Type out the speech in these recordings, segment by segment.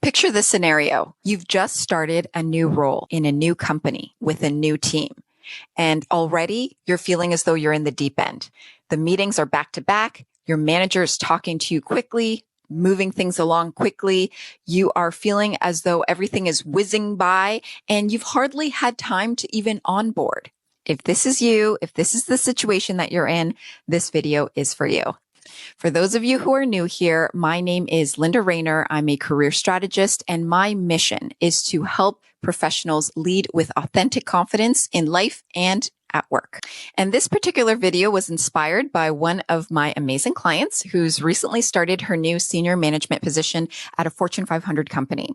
Picture this scenario. You've just started a new role in a new company with a new team. And already you're feeling as though you're in the deep end. The meetings are back to back. Your manager is talking to you quickly, moving things along quickly. You are feeling as though everything is whizzing by and you've hardly had time to even onboard. If this is you, if this is the situation that you're in, this video is for you. For those of you who are new here, my name is Linda Rayner. I'm a career strategist, and my mission is to help professionals lead with authentic confidence in life and at work. And this particular video was inspired by one of my amazing clients who's recently started her new senior management position at a Fortune 500 company.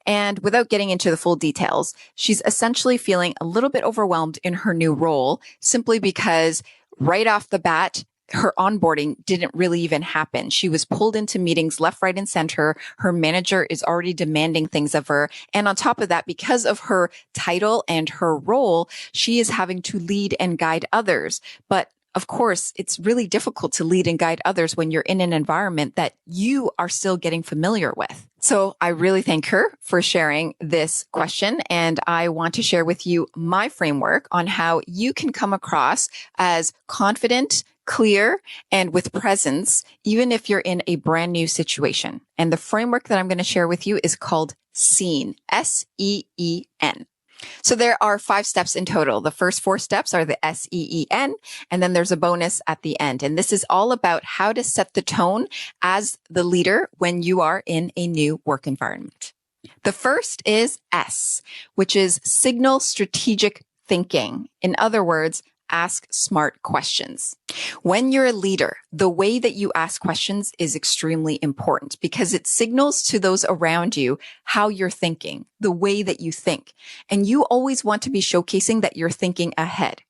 And without getting into the full details, she's essentially feeling a little bit overwhelmed in her new role simply because right off the bat, her onboarding didn't really even happen. She was pulled into meetings left, right, and center. Her manager is already demanding things of her. And on top of that, because of her title and her role, she is having to lead and guide others. But of course, it's really difficult to lead and guide others when you're in an environment that you are still getting familiar with. So I really thank her for sharing this question. And I want to share with you my framework on how you can come across as confident, clear, and with presence, even if you're in a brand new situation. And the framework that I'm going to share with you is called SEEN, S-E-E-N. So there are 5 steps in total. The first 4 steps are the SEEN, and then there's a bonus at the end. And this is all about how to set the tone as the leader when you are in a new work environment. The first is S, which is signal strategic thinking. In other words, ask smart questions. When you're a leader, the way that you ask questions is extremely important because it signals to those around you how you're thinking, the way that you think. And you always want to be showcasing that you're thinking ahead.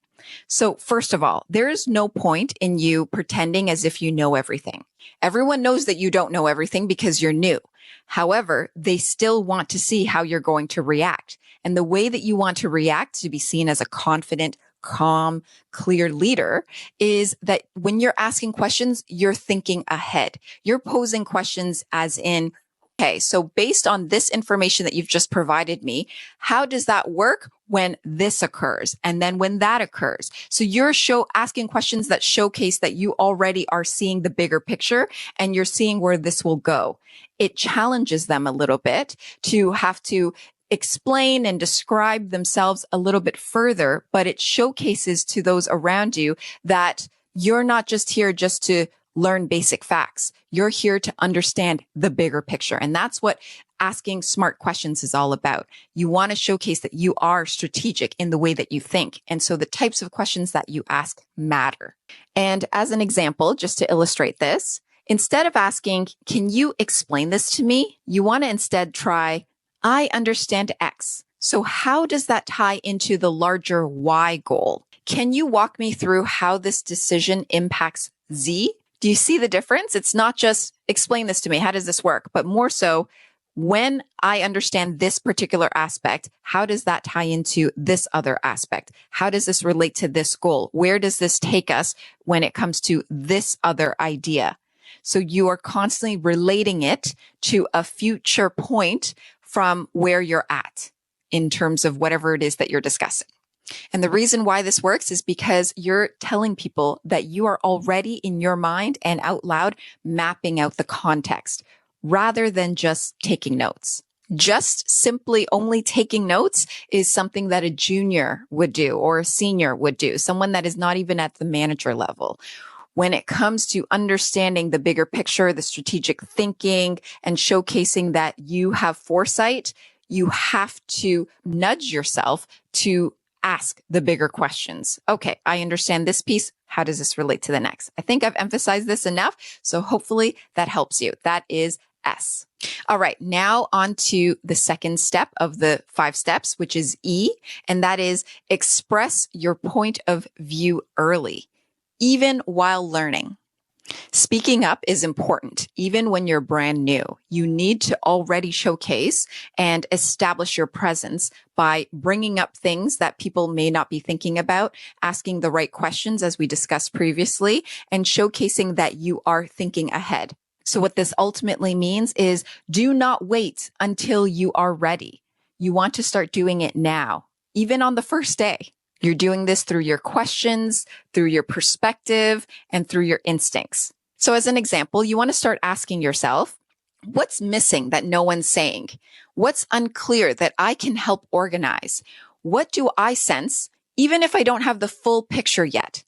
So first of all, there is no point in you pretending as if you know everything. Everyone knows that you don't know everything because you're new. However, they still want to see how you're going to react. And the way that you want to react to be seen as a confident, calm, clear leader is that when you're asking questions, you're thinking ahead. You're posing questions as in, okay, so based on this information that you've just provided me, how does that work when this occurs? And then when that occurs? So you're asking questions that showcase that you already are seeing the bigger picture and you're seeing where this will go. It challenges them a little bit to have to explain and describe themselves a little bit further, but it showcases to those around you that you're not just here just to learn basic facts. You're here to understand the bigger picture. And that's what asking smart questions is all about. You want to showcase that you are strategic in the way that you think. And so the types of questions that you ask matter. And as an example, just to illustrate this, instead of asking, can you explain this to me? You want to instead try, I understand X. So how does that tie into the larger Y goal? Can you walk me through how this decision impacts Z? Do you see the difference? It's not just explain this to me. How does this work? But more so, when I understand this particular aspect, how does that tie into this other aspect? How does this relate to this goal? Where does this take us when it comes to this other idea? So you are constantly relating it to a future point from where you're at in terms of whatever it is that you're discussing. And the reason why this works is because you're telling people that you are already in your mind and out loud mapping out the context rather than just taking notes. Just simply only taking notes is something that a junior would do or a senior would do, someone that is not even at the manager level. When it comes to understanding the bigger picture, the strategic thinking, and showcasing that you have foresight, you have to nudge yourself to ask the bigger questions. Okay, I understand this piece. How does this relate to the next? I think I've emphasized this enough, so hopefully that helps you. That is S. All right, now on to the second step of the 5 steps, which is E, and that is express your point of view early, even while learning. Speaking up is important, even when you're brand new. You need to already showcase and establish your presence by bringing up things that people may not be thinking about, asking the right questions, as we discussed previously, and showcasing that you are thinking ahead. So what this ultimately means is do not wait until you are ready. You want to start doing it now, even on the first day. You're doing this through your questions, through your perspective, and through your instincts. So as an example, you want to start asking yourself, what's missing that no one's saying? What's unclear that I can help organize? What do I sense, even if I don't have the full picture yet?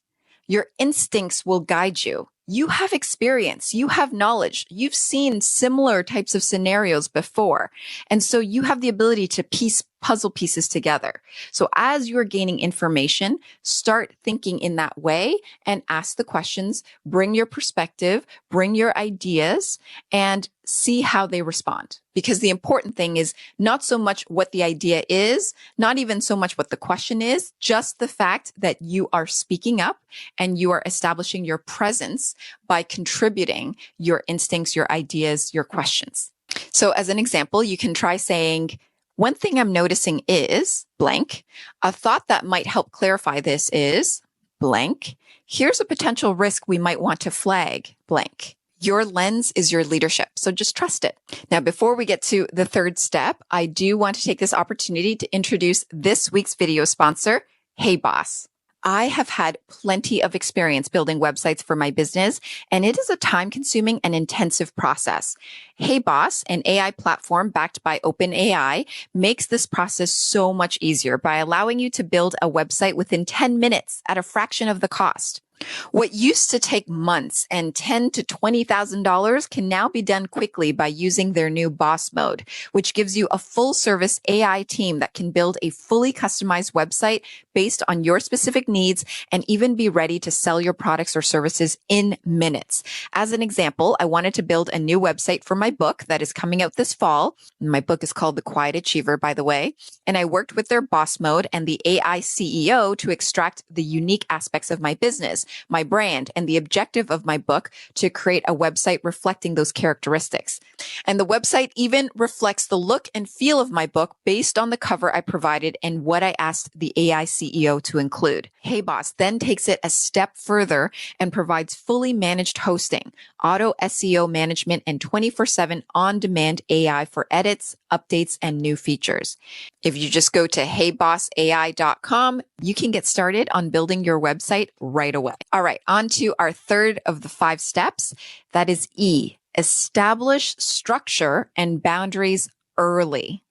Your instincts will guide you. You have experience, you have knowledge, you've seen similar types of scenarios before. And so you have the ability to piece puzzle pieces together. So as you're gaining information, start thinking in that way and ask the questions, bring your perspective, bring your ideas, and see how they respond. Because the important thing is not so much what the idea is, not even so much what the question is, just the fact that you are speaking up and you are establishing your presence by contributing your instincts, your ideas, your questions. So as an example, you can try saying, one thing I'm noticing is blank. A thought that might help clarify this is blank. Here's a potential risk we might want to flag blank. Your lens is your leadership, so just trust it. Now, before we get to the third step, I do want to take this opportunity to introduce this week's video sponsor, Heyboss. I have had plenty of experience building websites for my business, and it is a time-consuming and intensive process. Heyboss, an AI platform backed by OpenAI, makes this process so much easier by allowing you to build a website within 10 minutes at a fraction of the cost. What used to take months and $10,000 to $20,000 can now be done quickly by using their new Boss mode, which gives you a full service AI team that can build a fully customized website based on your specific needs and even be ready to sell your products or services in minutes. As an example, I wanted to build a new website for my book that is coming out this fall. My book is called The Quiet Achiever, by the way. And I worked with their Boss mode and the AI CEO to extract the unique aspects of my business, my brand, and the objective of my book to create a website reflecting those characteristics. And the website even reflects the look and feel of my book based on the cover I provided and what I asked the AI CEO to include. Heyboss then takes it a step further and provides fully managed hosting, auto SEO management, and 24/7 on-demand AI for edits, updates, and new features. If you just go to heybossai.com, you can get started on building your website right away. All right, on to our third of the 5 steps. That is E, establish structure and boundaries early.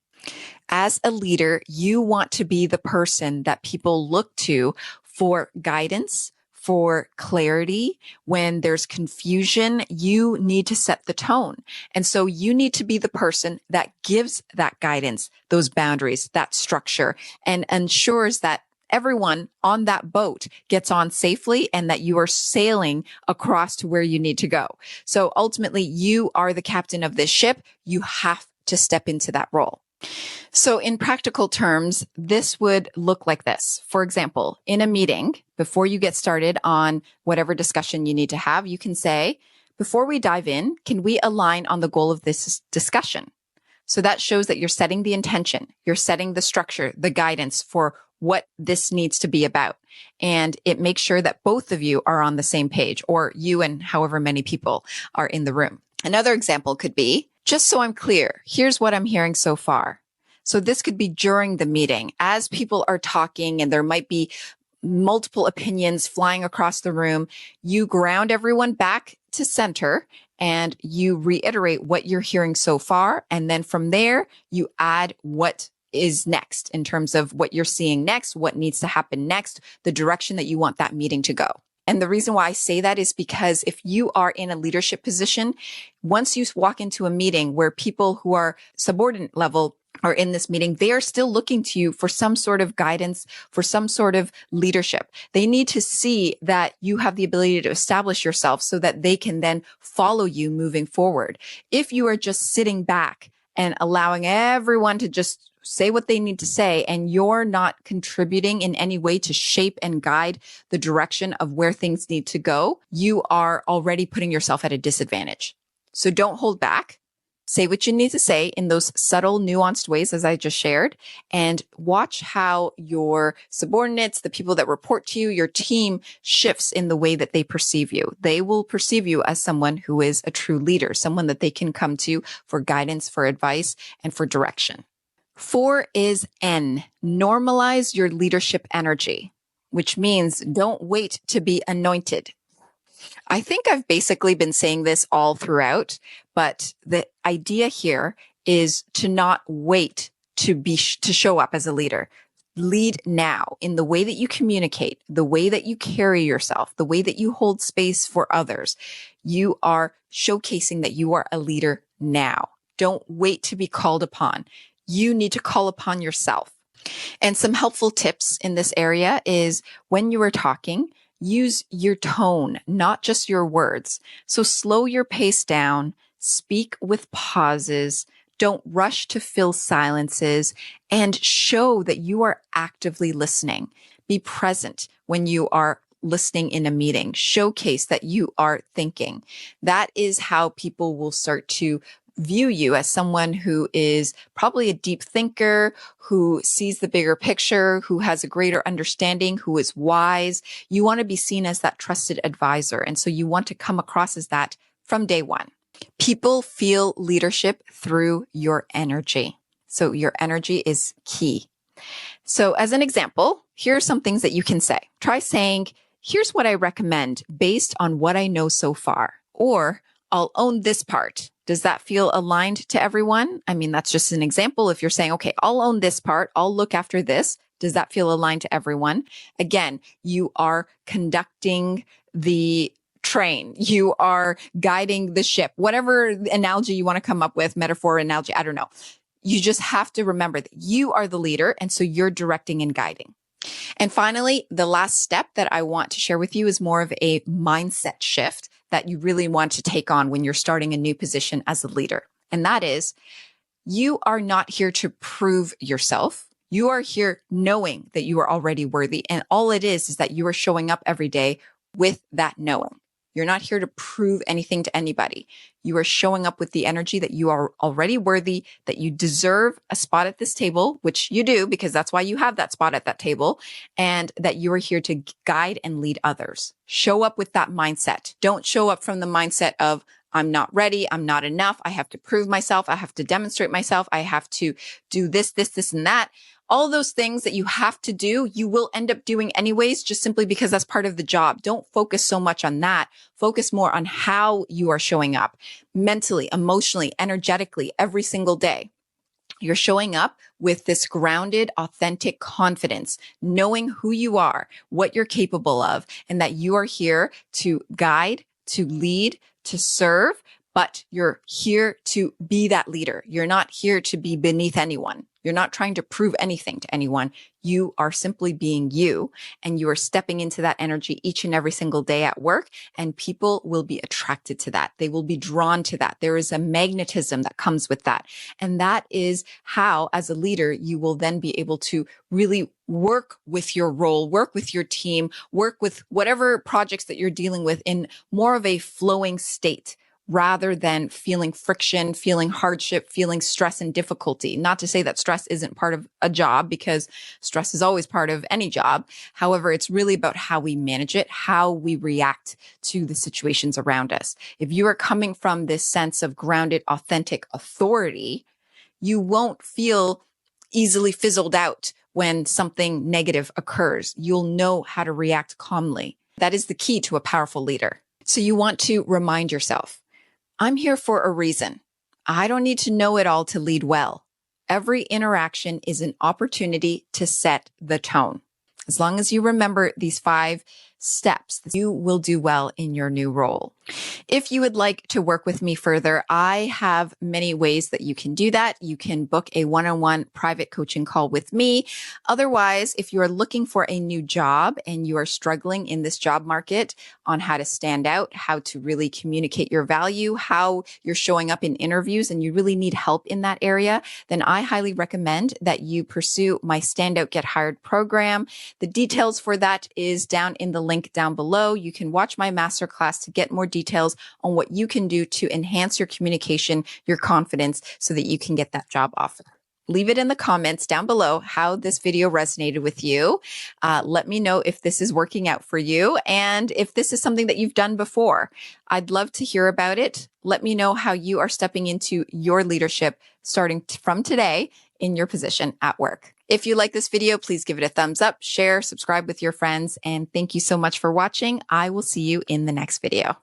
As a leader, you want to be the person that people look to for guidance, for clarity. When there's confusion, you need to set the tone. And so you need to be the person that gives that guidance, those boundaries, that structure, and ensures that everyone on that boat gets on safely and that you are sailing across to where you need to go. So ultimately, you are the captain of this ship. You have to step into that role. So in practical terms, this would look like this. For example, in a meeting, before you get started on whatever discussion you need to have, you can say, before we dive in, can we align on the goal of this discussion? So that shows that you're setting the intention, you're setting the structure, the guidance for what this needs to be about. And it makes sure that both of you are on the same page, or you and however many people are in the room. Another example could be, just so I'm clear, here's what I'm hearing so far. So this could be during the meeting as people are talking and there might be multiple opinions flying across the room. You ground everyone back to center and you reiterate what you're hearing so far. And then from there, you add what is next in terms of what you're seeing next, what needs to happen next, the direction that you want that meeting to go. And the reason why I say that is because if you are in a leadership position, once you walk into a meeting where people who are subordinate level are in this meeting, they are still looking to you for some sort of guidance, for some sort of leadership. They need to see that you have the ability to establish yourself so that they can then follow you moving forward. If you are just sitting back and allowing everyone to just say what they need to say, and you're not contributing in any way to shape and guide the direction of where things need to go, you are already putting yourself at a disadvantage. So don't hold back. Say what you need to say in those subtle, nuanced ways, as I just shared, and watch how your subordinates, the people that report to you, your team shifts in the way that they perceive you. They will perceive you as someone who is a true leader, someone that they can come to for guidance, for advice, and for direction. 4 is N, normalize your leadership energy, which means don't wait to be anointed. I think I've basically been saying this all throughout, but the idea here is to not wait to show up as a leader. Lead now in the way that you communicate, the way that you carry yourself, the way that you hold space for others. You are showcasing that you are a leader now. Don't wait to be called upon. You need to call upon yourself. And some helpful tips in this area is when you are talking, use your tone, not just your words. So slow your pace down, speak with pauses, don't rush to fill silences, and show that you are actively listening. Be present when you are listening in a meeting. Showcase that you are thinking. That is how people will start to view you as someone who is probably a deep thinker, who sees the bigger picture, who has a greater understanding, who is wise. You want to be seen as that trusted advisor. And so you want to come across as that from day one. People feel leadership through your energy. So your energy is key. So as an example, here are some things that you can say. Try saying, here's what I recommend based on what I know so far. Or I'll own this part. Does that feel aligned to everyone? I mean, that's just an example. If you're saying, okay, I'll own this part, I'll look after this. Does that feel aligned to everyone? Again, you are conducting the train. You are guiding the ship, whatever analogy you want to come up with, metaphor, analogy, I don't know. You just have to remember that you are the leader. And so you're directing and guiding. And finally, the last step that I want to share with you is more of a mindset shift that you really want to take on when you're starting a new position as a leader. And that is, you are not here to prove yourself. You are here knowing that you are already worthy. And all it is that you are showing up every day with that knowing. You're not here to prove anything to anybody. You are showing up with the energy that you are already worthy, that you deserve a spot at this table, which you do because that's why you have that spot at that table, and that you are here to guide and lead others. Show up with that mindset. Don't show up from the mindset of, I'm not ready. I'm not enough. I have to prove myself. I have to demonstrate myself. I have to do this, and that. All those things that you have to do, you will end up doing anyways, just simply because that's part of the job. Don't focus so much on that. Focus more on how you are showing up mentally, emotionally, energetically every single day. You're showing up with this grounded, authentic confidence, knowing who you are, what you're capable of, and that you are here to guide, to lead, to serve, but you're here to be that leader. You're not here to be beneath anyone. You're not trying to prove anything to anyone. You are simply being you, and you are stepping into that energy each and every single day at work, and people will be attracted to that. They will be drawn to that. There is a magnetism that comes with that. And that is how, as a leader, you will then be able to really work with your role, work with your team, work with whatever projects that you're dealing with in more of a flowing state, rather than feeling friction, feeling hardship, feeling stress and difficulty. Not to say that stress isn't part of a job, because stress is always part of any job. However, it's really about how we manage it, how we react to the situations around us. If you are coming from this sense of grounded, authentic authority, you won't feel easily fizzled out when something negative occurs. You'll know how to react calmly. That is the key to a powerful leader. So you want to remind yourself, I'm here for a reason. I don't need to know it all to lead well. Every interaction is an opportunity to set the tone. As long as you remember these 5 steps, you will do well in your new role. If you would like to work with me further, I have many ways that you can do that. You can book a one-on-one private coaching call with me. Otherwise, if you are looking for a new job and you are struggling in this job market on how to stand out, how to really communicate your value, how you're showing up in interviews, and you really need help in that area, then I highly recommend that you pursue my Stand Out, Get Hired program. The details for that is down in the link down below. You can watch my masterclass to get more details on what you can do to enhance your communication, your confidence, so that you can get that job offer. Leave it in the comments down below how this video resonated with you. Let me know if this is working out for you and if this is something that you've done before. I'd love to hear about it. Let me know how you are stepping into your leadership starting from today in your position at work. If you like this video, please give it a thumbs up, share, subscribe with your friends, and thank you so much for watching. I will see you in the next video.